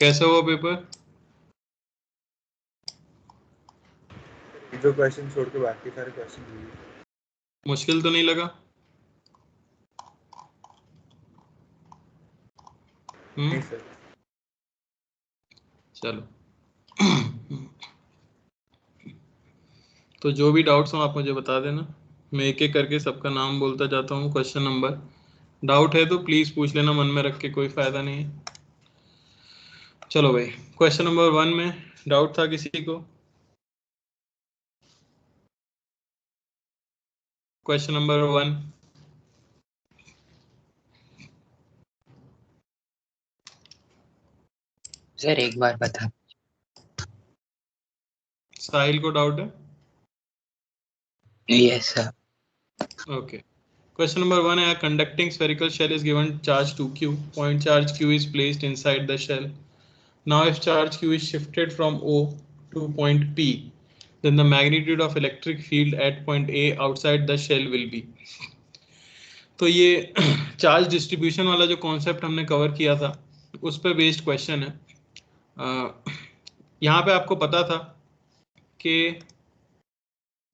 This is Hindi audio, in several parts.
कैसा हुआ पेपर? जो क्वेश्चन छोड़ के बाकी सारे क्वेश्चन मुश्किल तो नहीं लगा? नहीं सर। चलो तो जो भी डाउट्स हो आप मुझे बता देना, मैं एक एक करके सबका नाम बोलता जाता हूँ। क्वेश्चन नंबर, डाउट है तो प्लीज पूछ लेना, मन में रख के कोई फायदा नहीं है। चलो भाई, क्वेश्चन नंबर 1 में डाउट था किसी को? क्वेश्चन नंबर 1, सर एक बार बता। साहिल को डाउट है? Yes sir. Okay. Question number 1 है, conducting spherical shell is given charge 2q. Point charge q is placed inside the shell. Now if charge q is shifted from O to point P, then the magnitude of electric field at point A outside the shell will be. तो ये चार्ज डिस्ट्रीब्यूशन वाला जो कॉन्सेप्ट हमने कवर किया था उस पर बेस्ड क्वेश्चन है। यहाँ पे आपको पता था कि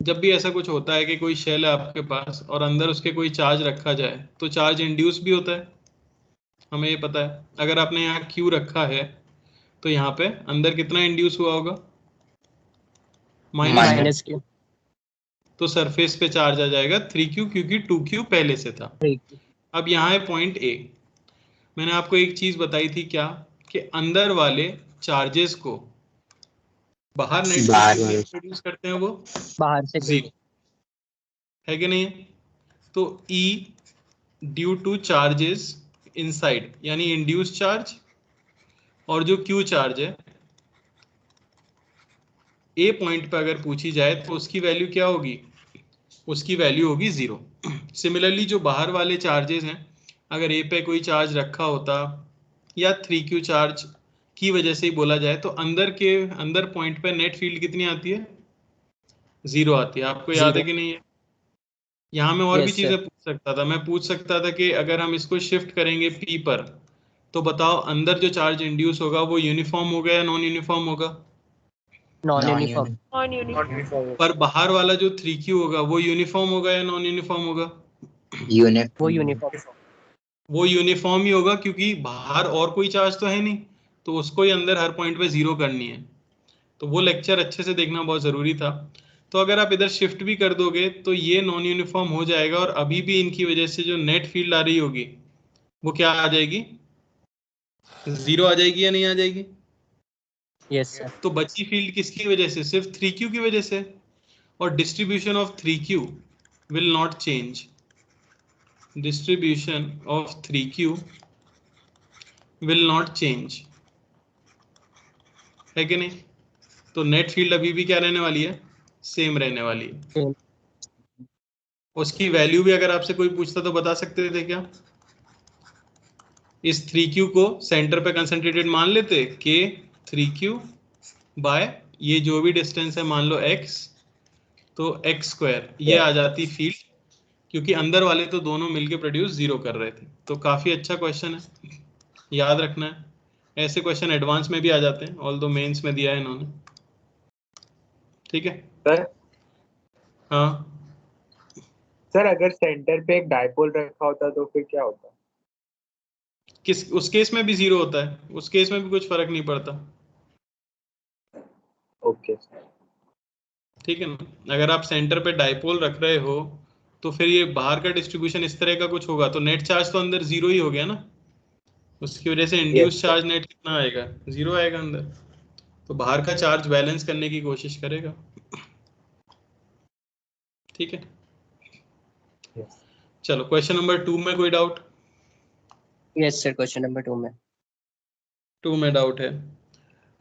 जब भी ऐसा कुछ होता है कि कोई शेल है आपके पास और अंदर उसके कोई चार्ज रखा जाए तो चार्ज इंड्यूस भी होता है, हमें ये पता है। अगर आपने यहाँ क्यू रखा है तो यहाँ पे अंदर कितना इंड्यूस हुआ होगा? Minus Q. तो सरफेस पे चार्ज आ जाएगा 3q, क्योंकि 2q पहले से था। अब यहाँ है पॉइंट ए। मैंने आपको एक चीज बताई थी क्या, कि अंदर वाले चार्जेस को बाहर नेट प्रोड्यूस करते हैं वो बाहर से जीरो, है कि नहीं है? तो E due two charges inside, यानी इंड्यूस चार्ज, और जो Q चार्ज है ए पॉइंट पे अगर पूछी जाए तो उसकी वैल्यू क्या होगी? उसकी वैल्यू होगी 0। सिमिलरली जो बाहर वाले चार्जेस हैं, अगर ए पे कोई चार्ज रखा होता या 3q चार्ज की वजह से ही बोला जाए तो अंदर पॉइंट पे नेट फील्ड कितनी आती है? 0 आती है। आपको याद है कि नहीं है? यहाँ मैं और भी चीजें पूछ सकता था। मैं पूछ सकता था कि अगर हम इसको शिफ्ट करेंगे P पर तो बताओ अंदर जो चार्ज इंड्यूस होगा वो यूनिफॉर्म होगा या नॉन यूनिफॉर्म होगा? Non uniform. पर बाहर वाला जो 3q होगा वो यूनिफॉर्म होगा या नॉन यूनिफॉर्म होगा? वो यूनिफॉर्म। वो यूनिफॉर्म ही होगा, क्योंकि बाहर और कोई चार्ज तो है नहीं, तो उसको ही अंदर हर पॉइंट पे 0 करनी है। तो वो लेक्चर अच्छे से देखना बहुत जरूरी था। तो अगर आप इधर शिफ्ट भी कर दोगे तो ये नॉन यूनिफॉर्म हो जाएगा, और अभी भी इनकी वजह से जो नेट फील्ड आ रही होगी वो क्या आ जाएगी? 0 आ जाएगी या नहीं आ जाएगी? Yes sir. तो बची फील्ड किसकी वजह से? सिर्फ 3q की वजह से। और distribution of 3q will not change. Distribution of 3q will not change, है कि नहीं? तो नेट फील्ड अभी भी क्या रहने वाली है? सेम रहने वाली है। उसकी वैल्यू भी अगर आपसे कोई पूछता तो बता सकते थे क्या? इस 3q को सेंटर पे कंसंट्रेटेड मान लेते कि 3q बाय ये जो भी डिस्टेंस है मान लो x, तो x², ये आ जाती फील्ड, क्योंकि अंदर वाले तो दोनों मिलके प्रोड्यूस 0 कर रहे थे। तो काफी अच्छा क्वेश्चन है, याद रखना है। ऐसे क्वेश्चन एडवांस में भी आ जाते हैं, ऑल्दो मेंस में दिया है इन्होंने। ठीक है सर? हाँ सर अगर सेंटर पे एक डायपोल रखा होता तो फिर क्या होता? उस केस में भी 0 होता है, उस केस में भी कुछ फर्क नहीं पड़ता। ओके ठीक है ना? अगर आप सेंटर पे डायपोल रख रहे हो तो फिर ये बाहर का डिस्ट्रीब्यूशन इस तरह का कुछ होगा, तो नेट चार्ज तो अंदर 0 ही हो गया ना। उसकी वजह से इंड्यूस चार्ज नेट कितना आएगा? 0 आएगा अंदर। तो बाहर का चार्ज बैलेंस करने की कोशिश करेगा। ठीक है, चलो क्वेश्चन नंबर 2 में कोई doubt? Yes sir. Question number 2 में डाउट है।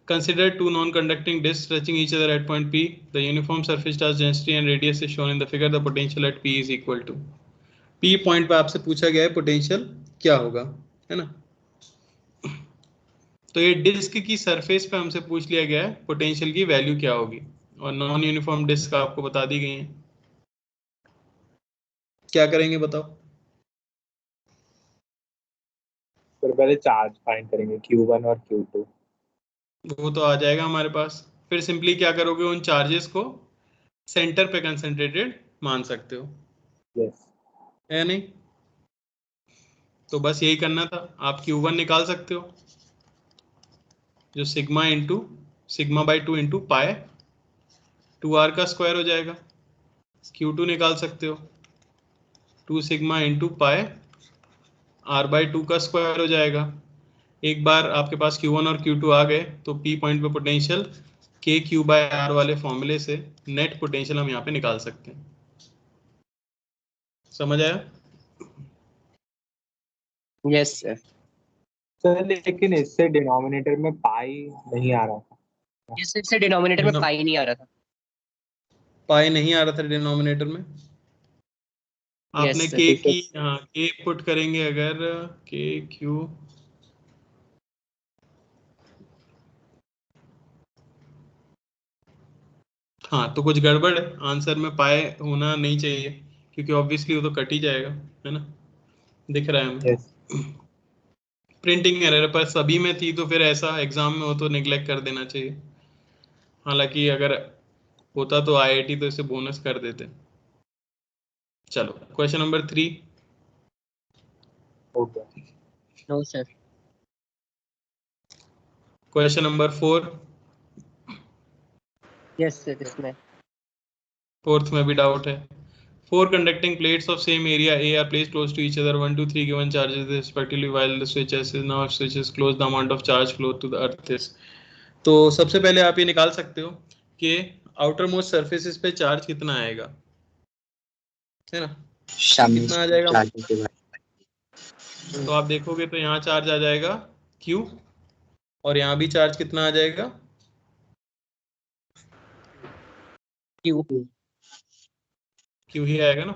Consider two non-conducting disks touching each other at point P. The uniform surface charge density and radius is shown in the figure. The potential at P is equal to. P point पे आपसे पूछा गया है पोटेंशियल क्या होगा, है ना? तो ये डिस्क की सरफेस पे हमसे पूछ लिया गया है पोटेंशियल की वैल्यू क्या होगी, और नॉन यूनिफॉर्म डिस्क आपको बता दी गई है। क्या करेंगे बताओ? सर पहले चार्ज फाइंड करेंगे Q1 और Q2। वो तो आ जाएगा हमारे पास। फिर सिंपली क्या करोगे, उन चार्जेस को सेंटर पे कंसंट्रेटेड मान सकते हो, यस है नहीं? तो बस यही करना था। आप Q1 निकाल सकते हो, जो सिग्मा बाई 2 इंटू पाए 2r का स्क्वायर हो जाएगा। Q2 निकाल सकते हो, 2 सिग्मा इंटू पाए r बाई 2 का स्क्वायर हो जाएगा। एक बार आपके पास Q1 और Q2 आ गए तो P पॉइंट पे पोटेंशियल के क्यू बाय आर वाले फॉर्मूले से नेट पोटेंशियल हम यहाँ पे निकाल सकते हैं। समझ आया? Yes sir. सर, लेकिन इससे डिनोमिनेटर में पाई नहीं आ रहा था। इससे डिनोमिनेटर में पाई नहीं आ रहा था। पाई नहीं आ रहा था डिनोमिनेटर में। आपने यस सर। के की, हाँ, के पुट करेंगे अगर, के क्यू, हाँ, तो कुछ गड़बड़ है आंसर में। पाए होना नहीं चाहिए क्योंकि ऑब्वियसली वो तो कट ही जाएगा, है ना? दिख रहा है हमें। यस प्रिंटिंग एरर पर सभी में थी तो फिर ऐसा एग्जाम में हो तो निगलेक्ट कर देना चाहिए। हालांकि अगर होता तो आईआईटी तो इसे बोनस कर देते। चलो, question number 3। Okay no sir. Question number 4। Yes sir. इसमें फोर्थ में भी डाउट है। Four conducting plates of same area A are placed close to each other. 1, 2, 3 given charges respectively. While the switch S is now switch is closed, the amount of charge flow to the earth is. तो सबसे पहले आप ये निकाल सकते हो कि आउटर मोस्ट सर्फेसिस पे चार्ज कितना आएगा, है ना? कितना आ जाएगा? तो आप देखोगे तो यहाँ चार्ज आ जाएगा Q, और यहाँ भी चार्ज कितना आ जाएगा? क्यू। Q ही आएगा ना।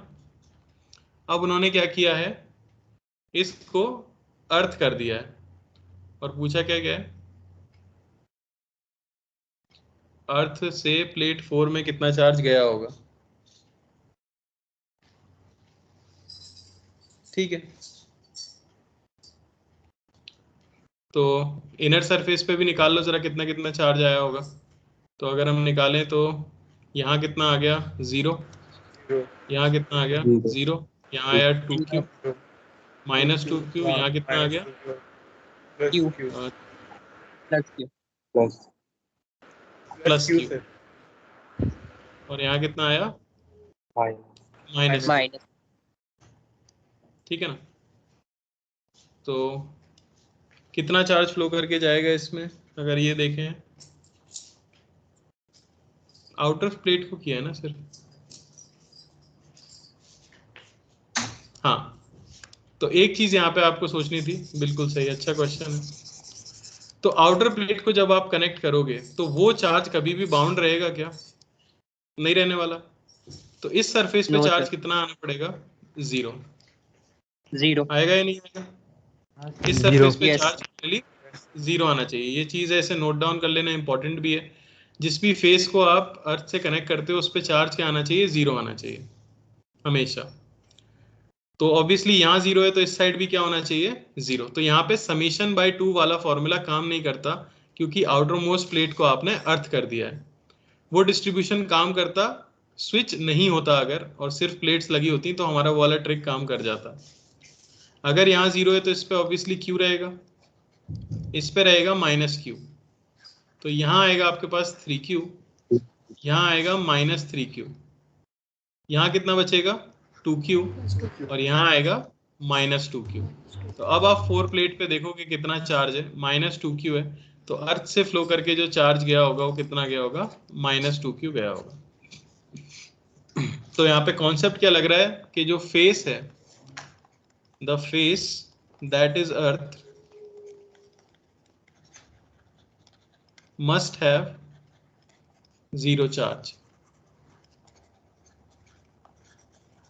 अब उन्होंने क्या किया है, इसको अर्थ कर दिया है और पूछा क्या क्या है, अर्थ से प्लेट 4 में कितना चार्ज गया होगा। ठीक है, तो इनर सरफेस पे भी निकाल लो जरा कितना कितना चार्ज आया होगा। तो अगर हम निकालें तो यहाँ कितना आ गया 0, यहाँ कितना आ गया 0, यहाँ आया 2Q माइनस 2Q, यहाँ कितना आ गया Q plus Q. Plus plus Q, और यहाँ कितना आया माइनस Q। माइनस। ठीक है ना? तो कितना चार्ज फ्लो करके जाएगा इसमें, अगर ये देखें, आउटर प्लेट को किया है ना सिर्फ। हाँ, तो एक चीज यहाँ पे आपको सोचनी थी, बिल्कुल सही, अच्छा क्वेश्चन है। तो आउटर प्लेट को जब आप कनेक्ट करोगे तो वो चार्ज कभी भी बाउंड रहेगा क्या? नहीं रहने वाला। तो इस सरफेस पे नो चार्ज सर। कितना आना पड़ेगा? 0 जीरो। आएगा या नहीं आएगा? इस जीरो सरफेस पे यस। चार्ज फाइनली 0 आना चाहिए। ये चीज ऐसे नोट डाउन कर लेना, इंपॉर्टेंट भी है। जिस भी फेस को आप अर्थ से कनेक्ट करते हो उस पे चार्ज क्या आना चाहिए? 0 आना चाहिए हमेशा। तो ऑब्वियसली यहाँ 0 है तो इस साइड भी क्या होना चाहिए? 0। तो यहाँ पे समीशन बाय 2 वाला फॉर्मूला काम नहीं करता क्योंकि आउटर मोस्ट प्लेट को आपने अर्थ कर दिया है। वो डिस्ट्रीब्यूशन काम करता स्विच नहीं होता अगर, और सिर्फ प्लेट्स लगी होती तो हमारा वो वाला ट्रिक काम कर जाता। अगर यहाँ 0 है तो इस पे ऑब्वियसली Q रहेगा, इस पे रहेगा माइनस Q। तो यहाँ आएगा आपके पास 3Q, यहाँ आएगा माइनस 3Q, यहाँ कितना बचेगा 2Q, और यहाँ आएगा माइनस 2Q। तो अब आप 4 प्लेट पे देखोगे कितना चार्ज है, माइनस 2Q है। तो अर्थ से फ्लो करके जो चार्ज गया होगा वो कितना गया होगा? माइनस 2Q गया होगा। तो यहाँ पे कॉन्सेप्ट क्या लग रहा है कि जो फेस है, the face that is earth must have 0 charge.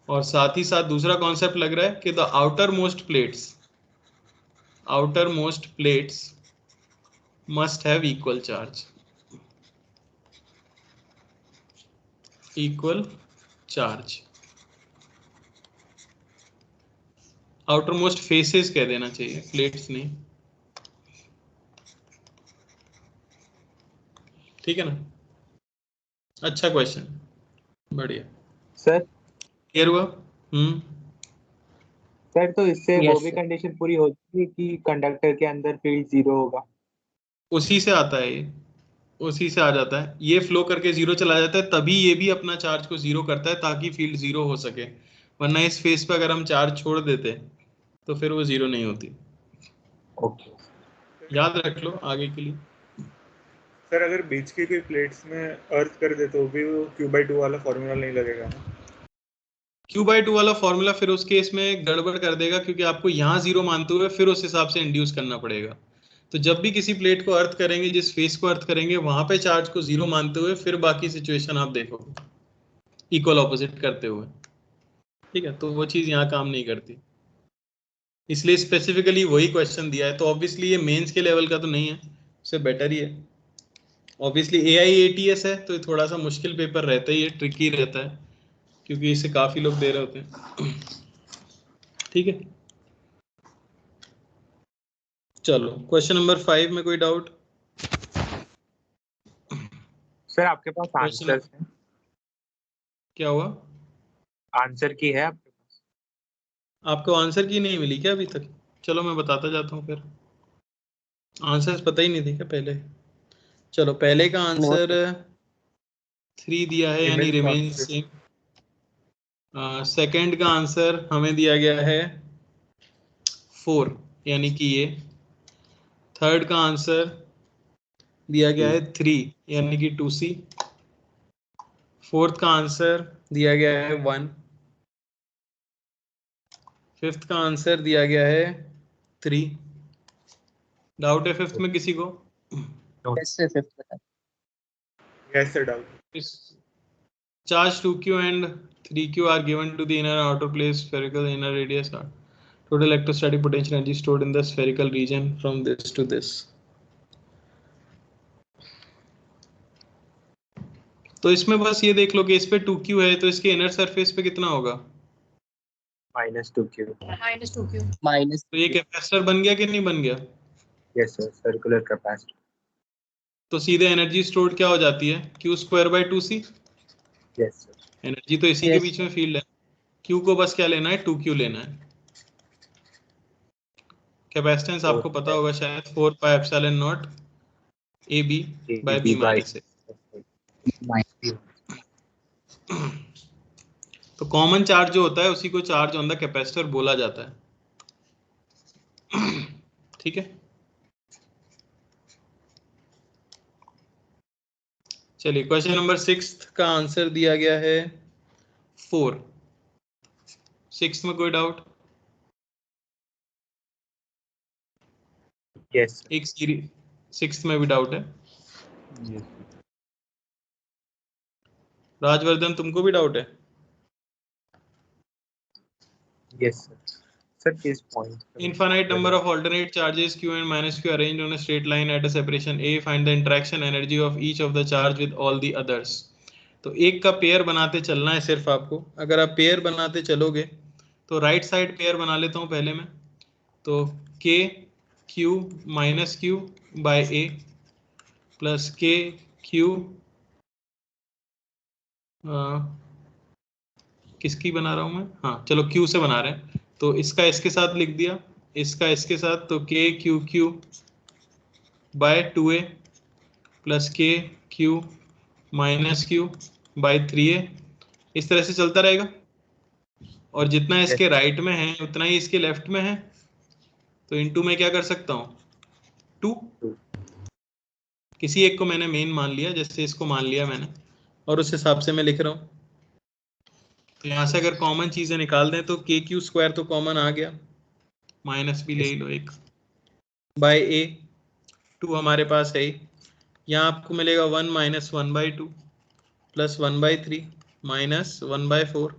और साथ ही साथ दूसरा कॉन्सेप्ट लग रहा है कि the outer most plates must have equal charge, equal charge. Outer most faces कह देना चाहिए, प्लेट्स नहीं। ठीक है ना? अच्छा क्वेश्चन, बढ़िया सर क्लियर हुआ? सर तो इससे Yes, वो भी sir. कंडीशन पूरी होती है कि कंडक्टर के अंदर फील्ड 0 होगा। उसी से आता है ये, उसी से आ जाता है, ये फ्लो करके 0 चला जाता है, तभी ये भी अपना चार्ज को 0 करता है ताकि फील्ड 0 हो सके, वरना इस फेस पे अगर हम चार्ज छोड़ देते तो फिर वो 0 नहीं होती। ओके याद रख लो आगे के लिए। सर अगर बीच की कोई प्लेट्स में अर्थ कर दे तो भी वो Q/2 वाला फॉर्मूला नहीं लगेगा ना? Q/2 वाला फॉर्मूला फिर उस केस में गड़बड़ कर देगा, क्योंकि आपको यहाँ 0 मानते हुए फिर उस हिसाब से इंड्यूस करना पड़ेगा। तो जब भी किसी प्लेट को अर्थ करेंगे, जिस फेस को अर्थ करेंगे वहां पे चार्ज को 0 मानते हुए फिर बाकी सिचुएशन आप देखोगे इक्वल ऑपोजिट करते हुए। ठीक है, तो वो चीज यहाँ काम नहीं करती, इसलिए स्पेसिफिकली वही क्वेश्चन दिया है। तो ऑब्वियसली ये मेंस के लेवल का तो नहीं है, उससे बेटर ही है। ऑब्वियसली AIATS है तो ये थोड़ा सा मुश्किल पेपर रहता ही है, ट्रिकी रहता है, क्योंकि इसे काफी लोग दे रहे होते हैं। ठीक है, चलो क्वेश्चन नंबर 5 में कोई डाउट? सर आपके पास Question- आंसर है? क्या हुआ? आंसर की है आपके पास? आपको आंसर की नहीं मिली क्या अभी तक? चलो मैं बताता जाता हूँ फिर। आंसर्स पता ही नहीं थे क्या पहले? चलो पहले का आंसर 3 दिया है, यानी रिमेन सेम। सेकंड का आंसर हमें दिया गया है 4, यानी कि ये। थर्ड का आंसर दिया गया है 3, यानी कि 2C। फोर्थ का आंसर दिया गया है 1। फिफ्थ का आंसर दिया गया है 3। डाउट है फिफ्थ में किसी को? Yes, sir. Fifth बता. Yes sir, doubt. Charge 2Q and 3Q are given to the inner and outer plate spherical inner radius are total electrostatic potential energy stored in the spherical region from this to this. तो इसमें बस ये देख लो कि इस पे 2Q है तो इसके इनर सरफेस पे कितना होगा? -2Q। Minus. तो ये कैपेसिटर बन गया कि नहीं बन गया? Yes sir, circular capacitor. तो सीधे एनर्जी स्टोर्ड क्या हो जाती है? Q²/2C। Yes sir. एनर्जी तो इसी के Yes, बीच में फील्ड है, Q को बस क्या लेना है? 2Q लेना है। कैपेसिटेंस आपको पता होगा शायद 4πε0 AB/B-A। तो कॉमन चार्ज जो होता है उसी को चार्ज ऑन द कैपेसिटर बोला जाता है। ठीक है, चलिए क्वेश्चन नंबर 6 का आंसर दिया गया है 4। 6 में कोई डाउट? यस एक सीरीज 6 में भी डाउट है? राजवर्धन तुमको भी डाउट है? Yes sir. सर किस point? Infinite number of alternate charges Q and -Q arranged on a straight line at a separation A. Find the interaction energy of each of the charge with all the others. तो एक का पेयर बनाते चलना है सिर्फ आपको। अगर आप पेयर बनाते चलोगे तो राइट साइड पेयर बना लेता हूँ पहले मैं। तो K Q -Q by A plus K Q किसकी बना रहा हूँ मैं? हाँ चलो Q से बना रहे हैं, तो इसका इसके साथ लिख दिया, इसका इसके साथ, तो K Q Q by 2A plus K Q -Q by 3A। इस तरह से चलता रहेगा, और जितना इसके राइट में है उतना ही इसके लेफ्ट में है, तो इनटू में क्या कर सकता हूँ? 2। किसी एक को मैंने मेन मान लिया, जैसे इसको मान लिया मैंने, और उस हिसाब से मैं लिख रहा हूँ। तो यहाँ से अगर कॉमन चीजें निकाल दें तो KQ² तो कॉमन आ गया, माइनस भी ले लो एक, बाय A 2 हमारे पास है ही। यहाँ आपको मिलेगा 1 - 1/2 plus 1/3 minus 1/4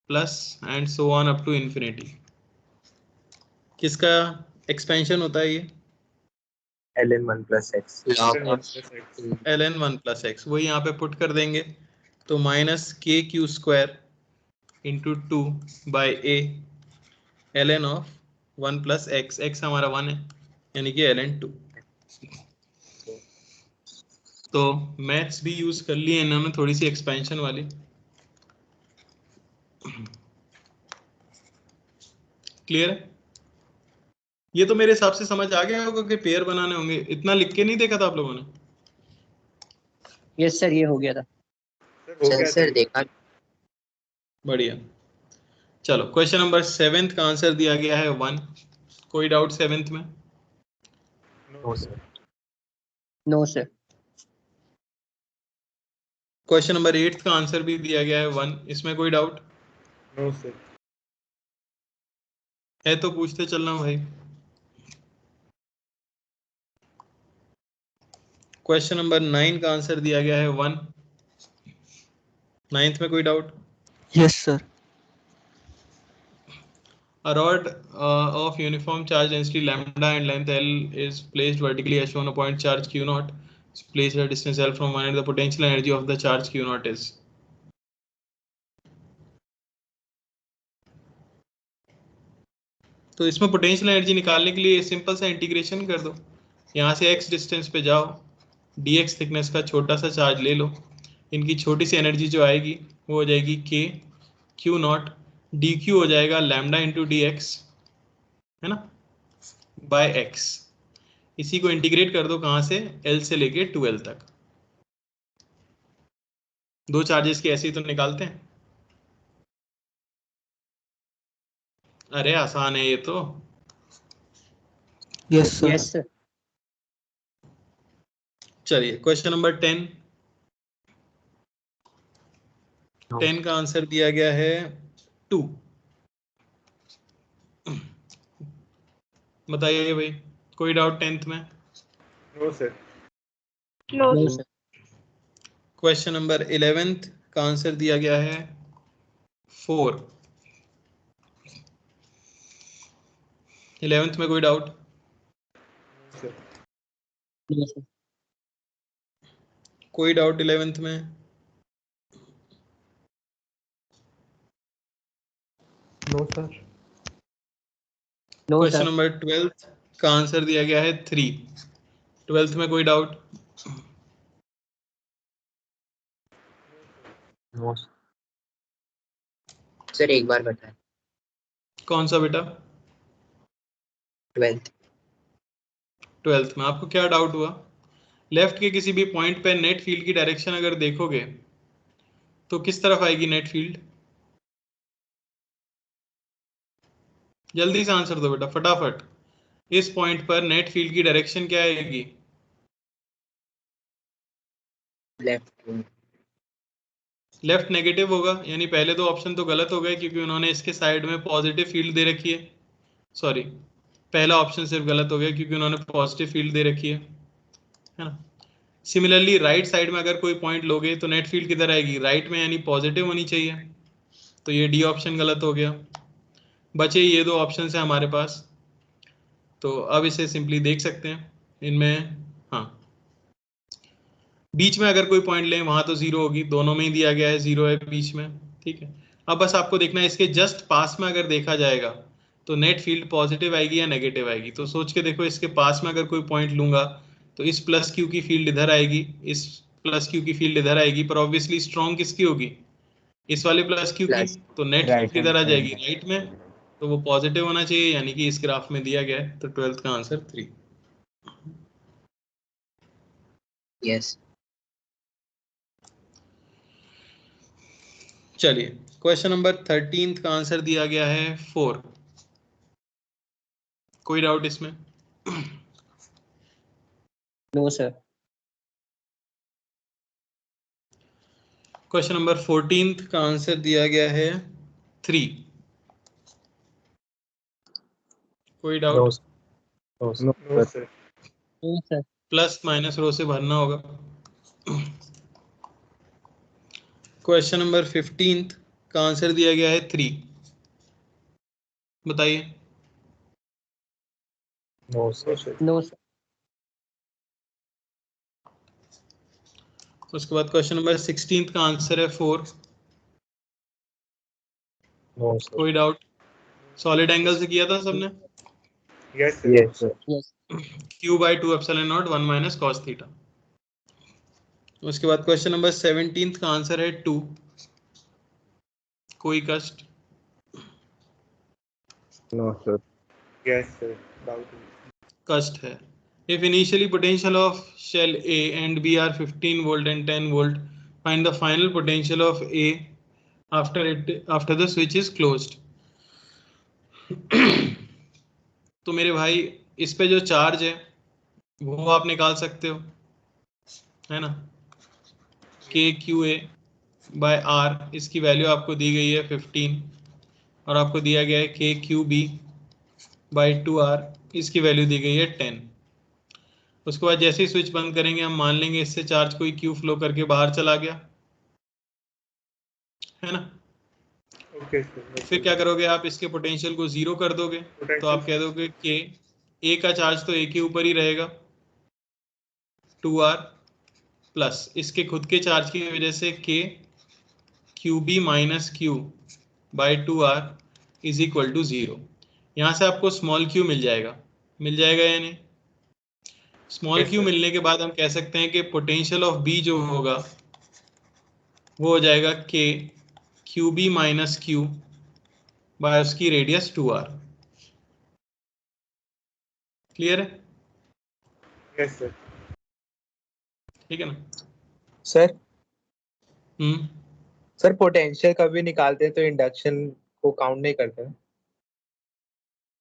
plus and so on up to infinity. किसका एक्सपेंशन होता है ये? ln1 + x। ln1 + x, वही यहाँ पे पुट कर देंगे, तो minus KQ² into 2 by A ln of 1 + x, x हमारा 1 है, यानी कि ln 2। तो मैथ्स भी यूज कर लिए इन्होंने, थोड़ी सी एक्सपेंशन वाली। क्लियर है? ये तो मेरे हिसाब से समझ आ गया होगा कि पेयर बनाने होंगे। इतना लिख के नहीं देखा था आप लोगों ने? यस सर, ये हो गया था। हो गया सर देखा। बढ़िया। चलो क्वेश्चन नंबर 7 का आंसर दिया गया है 1। कोई डाउट 7th में? No sir. No sir. Question number 8 का आंसर भी दिया गया है 1। इसमें कोई डाउट नो सर। है तो पूछते चलना भाई। क्वेश्चन नंबर 9 का आंसर दिया गया है 1। 9th में कोई doubt? Yes sir. A rod of uniform charge density lambda and length L is placed vertically as shown. A point charge Q naught is placed at a distance L from one end. The potential energy of the charge Q naught is. तो इसमें पोटेंशियल एनर्जी निकालने के लिए सिंपल सा इंटीग्रेशन कर दो। यहाँ से x डिस्टेंस पे जाओ, dx थिकनेस का छोटा सा चार्ज ले लो, इनकी छोटी सी एनर्जी जो आएगी वो हो जाएगी k q नॉट dq हो जाएगा लैम्डा इंटू dx, है ना, बाय x। इसी को इंटीग्रेट कर दो कहां से? L से लेके 2L तक। दो चार्जेस की ऐसे ही तो निकालते हैं। अरे आसान है ये तो। Yes sir. Yes sir. चलिए क्वेश्चन नंबर 10। 10 का आंसर दिया गया है 2। बताइए भाई, कोई डाउट 10th में? No sir. No sir. Question number 11th का आंसर दिया गया है 4। 11th में कोई डाउट? सर। No sir. कोई डाउट 11th में? No sir. No question sir. Number 12th का आंसर दिया गया है 3। 12th में कोई डाउट? नो सर, एक बार बताएं। कौन सा बेटा? 12th में आपको क्या डाउट हुआ? लेफ्ट के किसी भी पॉइंट पे नेट फील्ड की डायरेक्शन अगर देखोगे तो किस तरफ आएगी नेट फील्ड? जल्दी से आंसर दो बेटा फटाफट। इस पॉइंट पर नेट फील्ड की डायरेक्शन क्या आएगी? लेफ्ट नेगेटिव होगा, यानी पहले दो ऑप्शन तो गलत हो गए क्योंकि उन्होंने इसके साइड में पॉजिटिव फील्ड दे रखी है। सॉरी, पहला ऑप्शन सिर्फ गलत हो गया क्योंकि उन्होंने पॉजिटिव फील्ड दे रखी है ना। सिमिलरली राइट साइड में अगर कोई पॉइंट लोगे तो नेट फील्ड किधर आएगी? राइट में, यानी पॉजिटिव होनी चाहिए। तो ये डी ऑप्शन गलत हो गया। बचे ये दो ऑप्शन है हमारे पास, तो अब इसे सिंपली देख सकते हैं इनमें। हाँ, बीच में अगर कोई पॉइंट लें वहां तो जीरो होगी, दोनों में ही दिया गया है जीरो है बीच में, ठीक है। अब बस आपको देखना है इसके जस्ट पास में अगर देखा जाएगा तो नेट फील्ड पॉजिटिव आएगी या नेगेटिव आएगी। तो सोच के देखो, इसके पास में अगर कोई पॉइंट लूंगा तो इस प्लस क्यू की फील्ड इधर आएगी, इस प्लस क्यू की फील्ड इधर आएगी, पर ऑब्वियसली स्ट्रॉन्ग किसकी होगी? इस वाले प्लस क्यू की। तो नेट फील्ड किधर आ जाएगी? राइट में, तो वो पॉजिटिव होना चाहिए, यानी कि इस ग्राफ में दिया गया है। तो 12th का आंसर 3। यस। चलिए क्वेश्चन नंबर 13 का आंसर दिया गया है 4। कोई डाउट इसमें? No sir. क्वेश्चन नंबर 14 का आंसर दिया गया है 3। कोई doubt? No sir. No sir. Plus minus row से भरना होगा। क्वेश्चन नंबर 15 का आंसर दिया गया है 3। बताइए। No sir. No sir. उसके बाद क्वेश्चन नंबर 16 का आंसर है 4। नो कोई डाउट? सॉलिड एंगल से किया था सबने? Yes sir. Yes. q/2 epsilon not 1 - cos theta. उसके बाद क्वेश्चन नंबर 17 का आंसर है 2। कोई कष्ट? No sir. Yes, sir. Doubt. कष्ट है। If initially potential of shell A and B are 15 volt and 10 volt, find the final potential of A after the switch is closed. तो मेरे भाई इस पे जो चार्ज है वो आप निकाल सकते हो, है ना। के क्यू ए बाय आर, इसकी वैल्यू आपको दी गई है 15 और आपको दिया गया है के क्यू बी बाई 2R, इसकी वैल्यू दी गई है 10। उसके बाद जैसे ही स्विच बंद करेंगे हम मान लेंगे इससे चार्ज कोई क्यू फ्लो करके बाहर चला गया, है ना। Okay, sir. फिर क्या करोगे आप, इसके पोटेंशियल को 0 कर दोगे, तो आप कह दोगे कि ए का चार्ज तो ए के ऊपर ही रहेगा 2R प्लस इसके खुद के चार्ज की वजह से K q b minus q by 2R is equal to 0। यहाँ से आपको स्मॉल क्यू मिल जाएगा या नहीं। Small Yes, Q sir. मिलने के बाद हम कह सकते हैं कि पोटेंशियल ऑफ बी जो होगा वो हो जाएगा K q b minus q by उसकी रेडियस 2R। क्लियर है? Yes, sir. ठीक है ना। सर हम्म, सर पोटेंशियल कभी निकालते हैं तो इंडक्शन को काउंट नहीं करते हैं?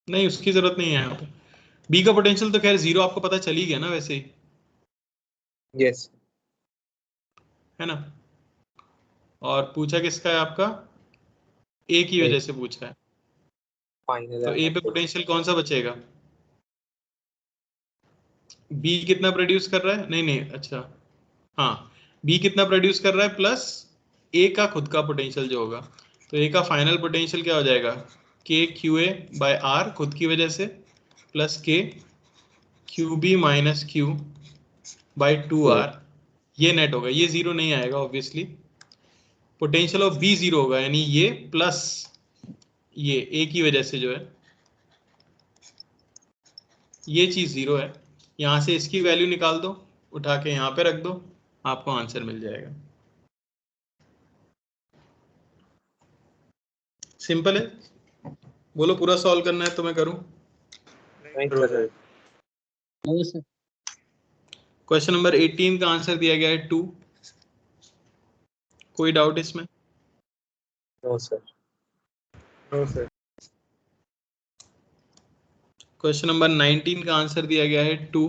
नहीं उसकी जरूरत नहीं है यहाँ पे। बी का पोटेंशियल तो खैर 0 आपको पता चल ही गया ना वैसे ही, यस। है ना। और पूछा किसका है आपका, ए की वजह से पूछा है, फाइनल तो ए पे पोटेंशियल कौन सा बचेगा। बी कितना प्रोड्यूस कर रहा है, नहीं नहीं अच्छा हाँ, बी कितना प्रोड्यूस कर रहा है प्लस ए का खुद का पोटेंशियल जो होगा, तो ए का फाइनल पोटेंशियल क्या हो जाएगा, K Q A bye are खुद की वजह से plus K q b minus q by 2R, ये नेट होगा, ये 0 नहीं आएगा ऑब्वियसली। पोटेंशियल ऑफ बी 0 होगा, यानी ये प्लस ये ए की वजह से जो है ये चीज 0 है। यहां से इसकी वैल्यू निकाल दो, उठा के यहां पे रख दो, आपको आंसर मिल जाएगा। सिंपल है। बोलो पूरा सॉल्व करना है तो मैं करूं। नहीं sir. No sir. Question number 18 का आंसर दिया गया है 2। कोई डाउट इसमें? No sir. No, sir. Question number 19 का आंसर दिया गया है 2।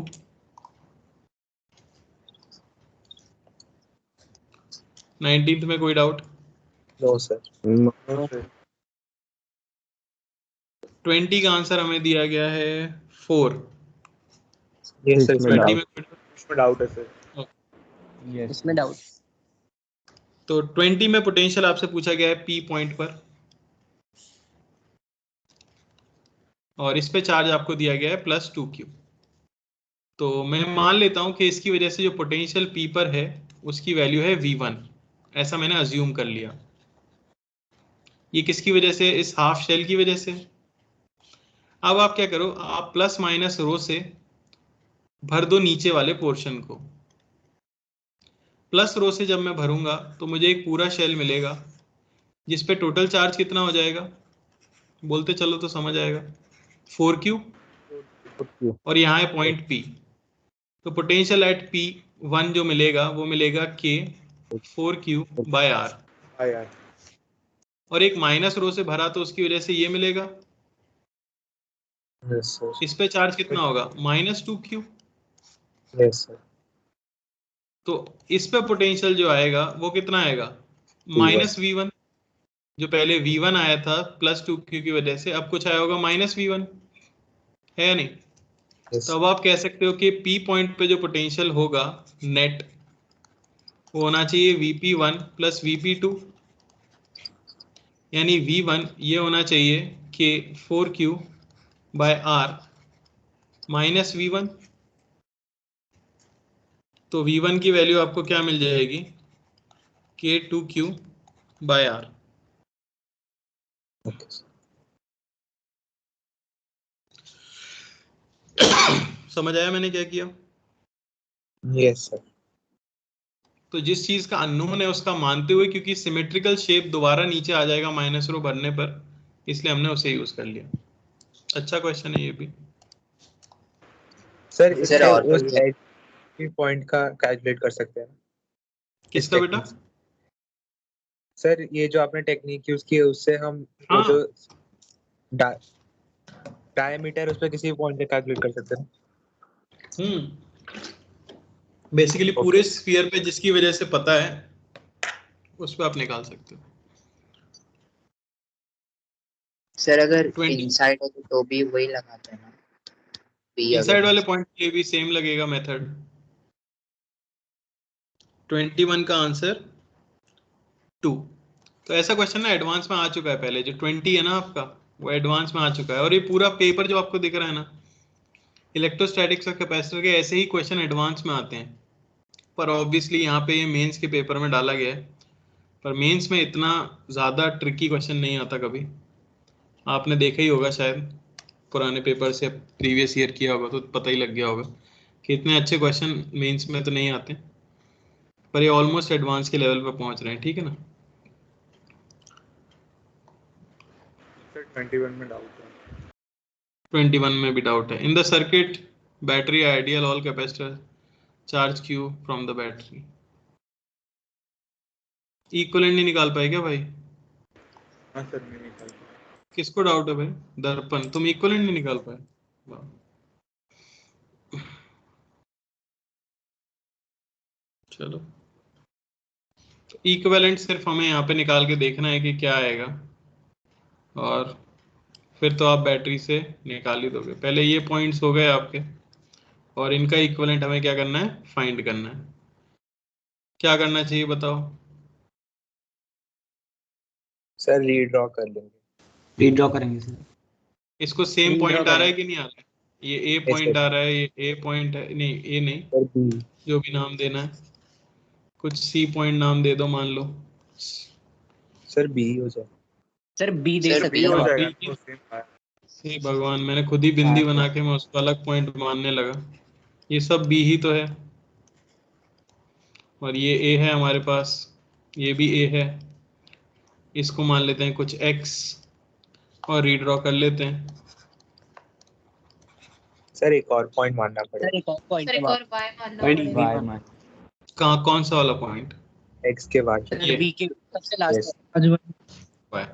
19th में कोई doubt? No sir. No, sir. 20 का आंसर हमें दिया गया है 4। ये सर 20 में इसमें doubt है, sir. इसमें डाउट। तो 20 में पोटेंशियल आपसे पूछा गया है पी पॉइंट पर, और इस पे चार्ज आपको दिया गया है प्लस 2Q। तो मैं मान लेता हूं कि इसकी वजह से जो पोटेंशियल पी पर है उसकी वैल्यू है V1, ऐसा मैंने अज्यूम कर लिया। ये किसकी वजह से, इस हाफ शेल की वजह से। अब आप क्या करो, आप प्लस माइनस रो से भर दो नीचे वाले पोर्शन को। प्लस रो से जब मैं भरूंगा तो मुझे एक पूरा शेल मिलेगा जिस पे टोटल चार्ज कितना हो जाएगा, बोलते चलो तो समझ आएगा, 4Q, और यहाँ है पॉइंट P। तो पोटेंशियल एट P1 जो मिलेगा वो मिलेगा K 4Q बाय R, हाँ यार. और एक माइनस रो से भरा तो उसकी वजह से ये मिलेगा। Yes sir. इस पे चार्ज कितना होगा, -2Q। Yes sir. तो इस पे पोटेंशियल जो आएगा वो कितना आएगा, -V1। जो पहले V1 आया था +2Q की वजह से, अब कुछ आया होगा -V1, है या नहीं। यस। तो अब आप कह सकते हो कि P पॉइंट पे जो पोटेंशियल होगा नेट वो होना चाहिए Vp1 + Vp2, यानी V1 ये होना चाहिए कि 4Q bye R minus V1। तो V1 की वैल्यू आपको क्या मिल जाएगी, K2Q bye R। Okay sir. समझ आया मैंने क्या किया? Yes sir. तो जिस चीज का अननोन है उसका मानते हुए, क्योंकि सिमेट्रिकल शेप दोबारा नीचे आ जाएगा माइनस रो भरने पर, इसलिए हमने उसे यूज कर लिया। अच्छा क्वेश्चन है ये भी। सर सर, इससे और उस एच पॉइंट का कैलकुलेट कर सकते हैं। किसका बेटा? सर ये जो आपने टेक्निक यूज की है उससे हम वो हाँ। जो डायमीटर उस पर किसी पॉइंट पे कैलकुलेट कर सकते हैं। बेसिकली पूरे स्फीयर पे जिसकी वजह से पता है उस पर आप निकाल सकते हो। सर अगर 20 इनसाइड है तो भी वही लगाते हैं ना, बी इनसाइड अगर वाले पॉइंट के लिए भी सेम लगेगा मेथड। 21 का आंसर 2। तो ऐसा क्वेश्चन ना एडवांस में आ चुका है पहले, जो 20 है ना आपका वो एडवांस में आ चुका है। और ये पूरा पेपर जो आपको दिख रहा है ना इलेक्ट्रोस्टैटिक्स और कैपेसिटर के, ऐसे ही क्वेश्चन एडवांस में आते हैं। पर ऑब्वियसली यहाँ पे ये मेंस के पेपर में डाला गया है, पर मेंस में इतना ज़्यादा ट्रिकी क्वेश्चन नहीं आता कभी। आपने देखा ही होगा शायद, पुराने पेपर से प्रीवियस ईयर किया होगा तो पता ही लग गया होगा कि इतने अच्छे क्वेश्चन मेंस में तो नहीं आते, पर ये ऑलमोस्ट एडवांस के लेवल पर पहुंच रहे हैं। ठीक है ना? सर 21 में डाउट है। 21 में भी डाउट है। In the circuit battery ideal all capacitor charge Q from the battery. Equivalent नहीं निकाल पाए क्या भाई? हाँ सर, नहीं निकाल पाया। किसको डाउट है भाई? दर्पण, तुम इक्विवेलेंट नहीं निकाल पाए? वाह। चलो, इक्विवेलेंट सिर्फ हमें यहाँ पे निकाल के देखना है कि क्या आएगा, और फिर तो आप बैटरी से निकाल ही दोगे। पहले ये पॉइंट्स हो गए आपके, और इनका इक्विवेलेंट हमें क्या करना है? फाइंड करना है। क्या करना चाहिए बताओ? सर रीड्रॉ कर लेंगे। रीड्रॉ करेंगे सर। इसको सेम Redraw पॉइंट आ रहा है करें। कि नहीं आ रहा है? ये ए पॉइंट आ रहा है, ये ए पॉइंट है, नहीं ए नहीं, सर बी। जो भी नाम देना है, कुछ सी पॉइंट नाम दे दो, मान लो। सर बी हो जाए। सर बी दे सर सकते बी हैं हो ना। जाएगा, बी। वो सेम आया। हे भगवान, मैंने खुद ही बिंदी बना के मैं उसको अलग पॉइंट मानने लगा। ये सब बी ही तो है, और ये ए है हमारे पास, ये भी ए है। इसको मान लेते हैं कुछ एक्स और रीड्रॉ कर लेते हैं। सर एक और पॉइंट मानना सर पड़ेगा। एक और पॉइंट सर एक और y मानना पॉइंट पड़ेगा। बी मान। कहाँ, कौन सा वाला पॉइंट? एक्स के बाद। सर ये बी के सबसे लास्ट Yes. है।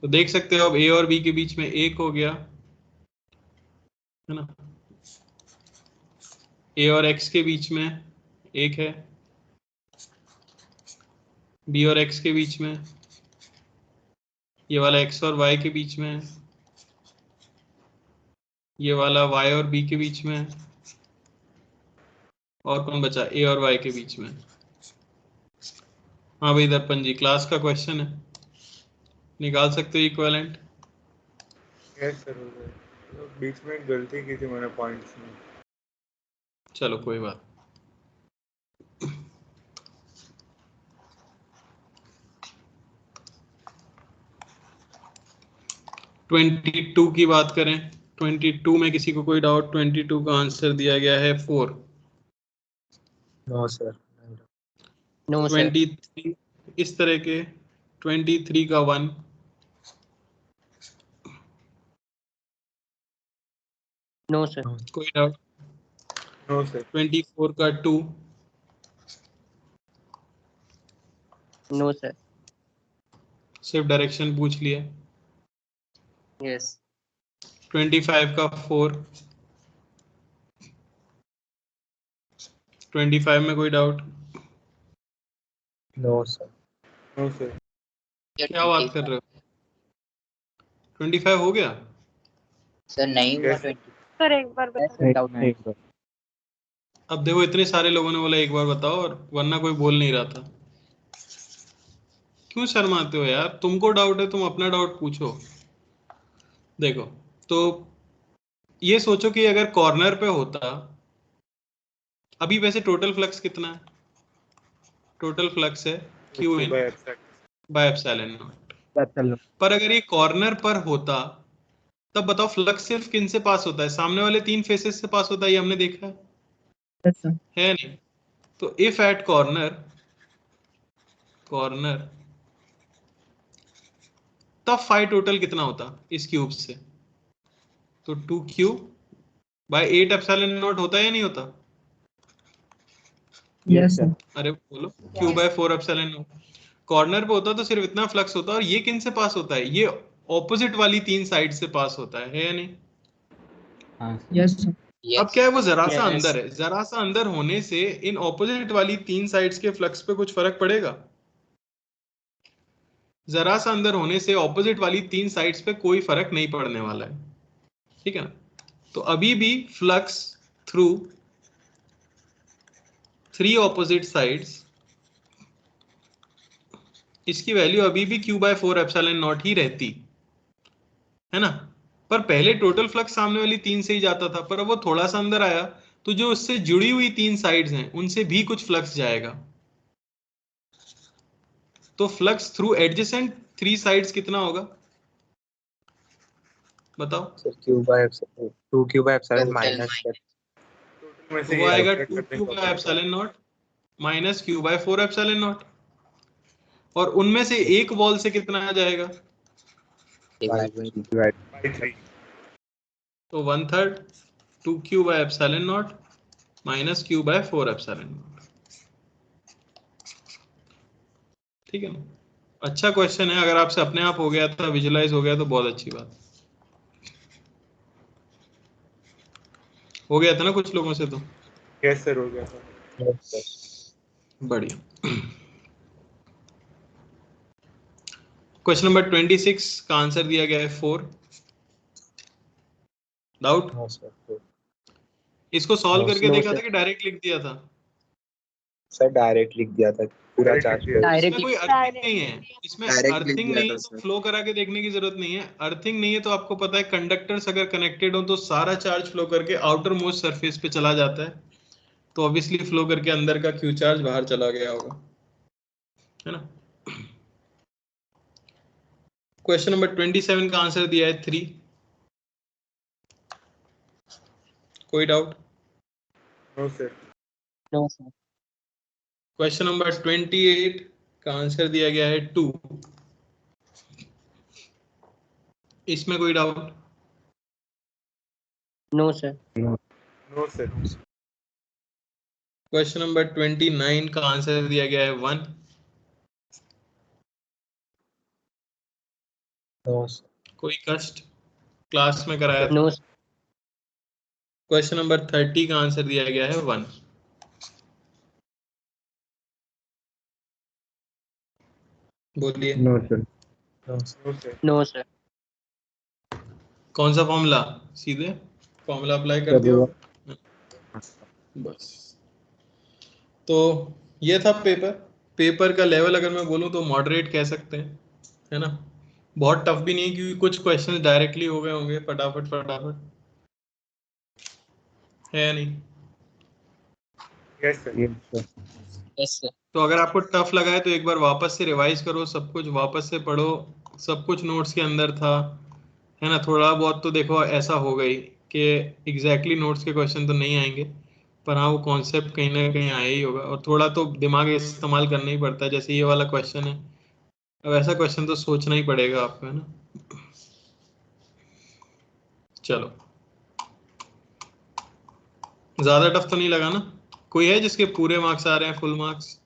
तो देख सकते हो अब ए और बी के बीच में एक हो गया है ना, ए और एक्स के बीच में एक है, बी और एक्स के बीच में, ये वाला एक्स और वाई के बीच में, ये वाला वाई और बी के बीच में, और कौन बचा? ए और वाई के बीच में। हाँ भाई दर्पण जी, क्लास का क्वेश्चन है, निकाल सकते हो इक्विवेलेंट? यस सर, हो जाएगा। तो बीच में एक गलती की थी मैंने पॉइंट्स में। चलो कोई बात। ट्वेंटी टू की बात करें, 22 में किसी को कोई डाउट? 22 का आंसर दिया गया है 4। No sir. No sir. 23 इस तरह के, 23 का 1, नो सर। कोई डाउट? No sir. 24 का 2, नो सर। सिर्फ डायरेक्शन पूछ लिया। यस। 25 का 4, 25 में कोई doubt? No sir. No sir. क्या बात कर रहे हो? 25 हो गया? सर नहीं हुआ। Yes. सर एक बार बता। एक बार। अब देखो इतने सारे लोगों ने बोला एक बार बताओ, और वरना कोई बोल नहीं रहा था। क्यों शर्माते हो यार? तुमको डाउट है, तुम अपना डाउट पूछो। देखो, तो ये सोचो कि अगर कॉर्नर पे होता, अभी वैसे टोटल फ्लक्स कितना है? टोटल फ्लक्स है Q in by epsilon not. पर अगर ये कॉर्नर पर होता, तब बताओ फ्लक्स सिर्फ किन से पास होता है? सामने वाले 3 फेसेस से पास होता है, ये हमने देखा है नहीं? तो इफ एट कॉर्नर तब फाई टोटल कितना होता इस क्यूब से? तो 2q बाय 8 एप्सिलॉन नॉट होता है या नहीं होता? Yes sir. अरे बोलो, q by 4 epsilon naught. Corner पे होता तो सिर्फ इतना फ्लक्स होता, और ये किन से पास होता है? ये ऑपोजिट वाली 3 साइड से पास होता है या नहीं? Yes sir. अब क्या है, वो जरा सा अंदर है, जरा सा अंदर होने से इन ऑपोजिट वाली 3 साइड्स के फ्लक्स पे कुछ फर्क पड़ेगा? जरा सा अंदर होने से ऑपोजिट वाली 3 साइड्स पे कोई फर्क नहीं पड़ने वाला है, ठीक है ना? तो अभी भी फ्लक्स थ्रू 3 ऑपोजिट साइड्स, इसकी वैल्यू अभी भी q बाय 4 एप्सिलॉन नॉट ही रहती है ना? पर पहले टोटल फ्लक्स सामने वाली 3 से ही जाता था, पर अब वो थोड़ा सा अंदर आया तो जो उससे जुड़ी हुई 3 साइड्स हैं उनसे भी कुछ फ्लक्स जाएगा। तो फ्लक्स थ्रू एडजेसेंट 3 साइड्स कितना होगा बताओ? Sir q by 2q by epsilon total minus sir. Total में तो से वो ये आएगा subtract करने 2q को बाय पड़ेगा। Epsilon naught minus q by 4 epsilon naught, और उनमें से एक वॉल से कितना आ जाएगा? डिवाइड बाय By 3 तो 1/3 2q by epsilon naught minus q by 4 epsilon naught, ठीक है ना? अच्छा क्वेश्चन है, अगर आपसे अपने आप हो गया था, विजुलाइज हो गया तो बहुत अच्छी बात। हो गया था ना कुछ लोगों से? तो यस सर हो गया था। Yes sir. बढ़िया। क्वेश्चन नंबर 26 का आंसर दिया गया है 4। डाउट? No sir. इसको सॉल्व No, करके no, देखा sir. था कि डायरेक्ट लिख दिया था? सर डायरेक्ट लिख दिया था पूरा Direct चार्ज लिख दिया था। इसमें कोई अर्थिंग नहीं है, इसमें Direct लिख अर्थिंग दिया नहीं था है तो सर। फ्लो करा के देखने की जरूरत नहीं है। अर्थिंग नहीं है तो आपको पता है कंडक्टर्स अगर कनेक्टेड हो तो सारा चार्ज फ्लो करके आउटर मोस्ट सरफेस पे चला जाता है, तो ऑब्वियसली फ्लो करके अंदर का क्यू चार्ज बाहर चला गया होगा, है ना? क्वेश्चन नंबर 27 का आंसर दिया है 3। कोई doubt? No sir. No sir. Question number 28 का आंसर दिया गया है 2। इसमें कोई doubt? No sir. No sir. Question number 29 का आंसर दिया गया है 1। No sir. कोई कष्ट? क्लास में कराया था। नो क्वेश्चन नंबर 30 का आंसर दिया गया है 1। बोलिए। No sir. No sir. No sir. कौन सा फॉर्मूला? सीधे फॉर्मूला अप्लाई कर दिया होगा। बस, तो ये था पेपर का लेवल अगर मैं बोलूं तो मॉडरेट कह सकते हैं, है ना? बहुत टफ भी नहीं है क्योंकि कुछ क्वेश्चंस डायरेक्टली हो गए होंगे फटाफट फटाफट, है या नहीं? Yes sir. Yes sir. तो अगर आपको टफ लगा है तो एक बार वापस से रिवाइज करो, सब कुछ वापस से पढ़ो, सब कुछ नोट्स के अंदर था, है ना? थोड़ा बहुत तो देखो ऐसा हो गई कि एग्जैक्टली नोट्स के क्वेश्चन तो नहीं आएंगे, पर हाँ वो कॉन्सेप्ट कहीं ना कहीं आया ही होगा, और थोड़ा तो दिमाग इस्तेमाल करना ही पड़ता है। जैसे ये वाला क्वेश्चन है, अब ऐसा क्वेश्चन तो सोचना ही पड़ेगा आपको, है ना? चलो, ज्यादा टफ तो नहीं लगा ना? कोई है जिसके पूरे मार्क्स आ रहे हैं, फुल मार्क्स?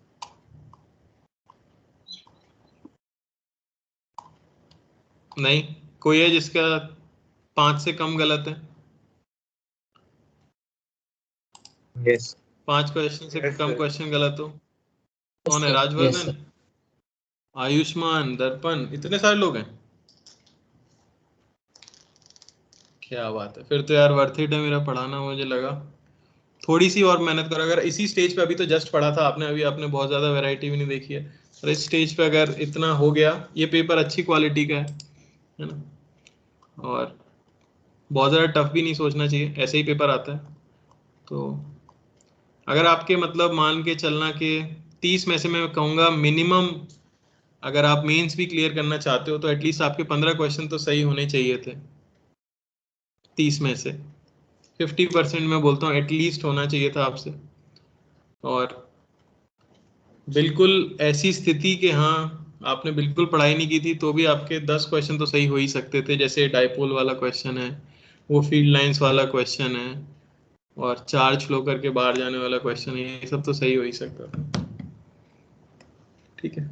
नहीं? कोई है जिसका 5 से कम गलत है? यस 5 क्वेश्चन से Yes, कम sir. क्वेश्चन गलत हो? कौन है? Yes, Rajvardhan, sir. आयुष्मान, दर्पण, इतने सारे लोग हैं? क्या बात है, फिर तो यार वर्थ इट है मेरा पढ़ाना। मुझे लगा थोड़ी सी और मेहनत करो। अगर इसी स्टेज पे, अभी तो जस्ट पढ़ा था आपने, अभी आपने बहुत ज्यादा वैरायटी भी नहीं देखी है, और इस स्टेज पे अगर इतना हो गया, ये पेपर अच्छी क्वालिटी का है ना? और बहुत ज्यादा टफ भी नहीं सोचना चाहिए, ऐसे ही पेपर आता है। तो अगर आपके मतलब मान के चलना कि 30 में से मैं कहूँगा मिनिमम, अगर आप मेंस भी क्लियर करना चाहते हो तो एटलीस्ट आपके 15 क्वेश्चन तो सही होने चाहिए थे। 30 में से 50% मैं बोलता हूँ एटलीस्ट होना चाहिए था आपसे। और बिल्कुल ऐसी स्थिति के हाँ आपने बिल्कुल पढ़ाई नहीं की थी तो भी आपके 10 क्वेश्चन तो सही हो ही सकते थे, जैसे डाइपोल वाला क्वेश्चन है, वो फील्ड लाइंस वाला क्वेश्चन है, और चार्ज फ्लो करके बाहर जाने वाला क्वेश्चन है, ये सब तो सही हो ही सकता था। ठीक है,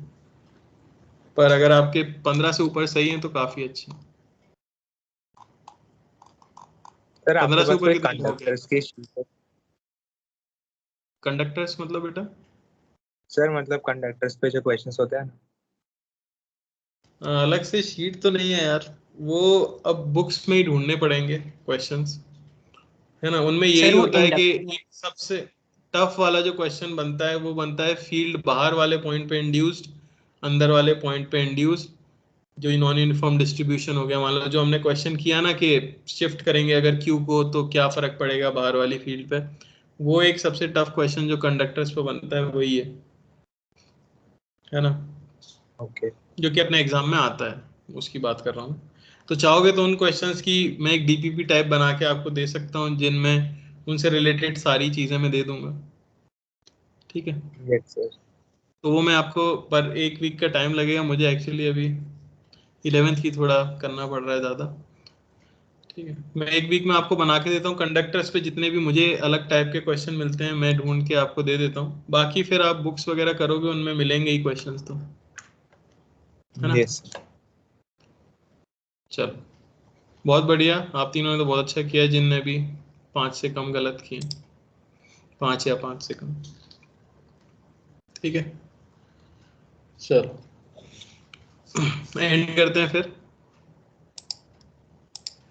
पर अगर आपके 15 से ऊपर सही हैं तो काफी अच्छे। सर 15 आपके से पास ऊपर कोई कितने हो गए? कंडक्टर्स की sheet है? कंडक्टर्स मतलब बेटा? सर मतलब कंडक्टर्स पे जो क्वेश्चंस होते हैं ना, अलग से शीट तो नहीं है यार, वो अब बुक्स में ही ढूंढने पड़ेंगे क्वेश्चंस, है ना। उनमें यही सर वो होता है कि इंडक्टर एक सबसे टफ वाला जो क्वेश्चन बनता है वो बनता है फील्ड बाहर वाले पॉइंट पे इंड्यूस्ड, अंदर वाले पॉइंट पे इंड्यूस्ड, जो नॉन यूनिफॉर्म डिस्ट्रीब्यूशन हो गया। मान लो जो हमने क्वेश्चन किया ना कि शिफ्ट करेंगे अगर क्यू को तो क्या फर्क पड़ेगा बाहर वाली फील्ड पे, वो एक सबसे टफ क्वेश्चन जो कंडक्टर्स पे बनता है वही है ना, ओके जो कि अपने एग्जाम में आता है, उसकी बात कर रहा हूँ। तो चाहोगे तो उन क्वेश्चंस की मैं एक डीपीपी टाइप बना के आपको दे सकता हूँ, जिनमें उनसे रिलेटेड सारी चीजें मैं दे दूंगा। ठीक है, यस सर। तो वो मैं आपको, पर एक वीक का टाइम लगेगा मुझे, एक्चुअली अभी 11th की थोड़ा करना पड़ रहा है ज़्यादा। ठीक है, मैं एक वीक में आपको बना के देता हूँ, कंडक्टर्स पे जितने भी मुझे अलग टाइप के क्वेश्चन मिलते हैं मैं ढूंढ के आपको दे देता हूँ, बाकी फिर आप बुक्स वगैरह करोगे उनमें मिलेंगे ही क्वेश्चंस तो, है ना। यस चलो बहुत बढ़िया, आप तीनों ने तो बहुत अच्छा किया, जिनने भी 5 से कम गलत किए, 5 या 5 से कम। ठीक है, चलो एंड करते हैं फिर।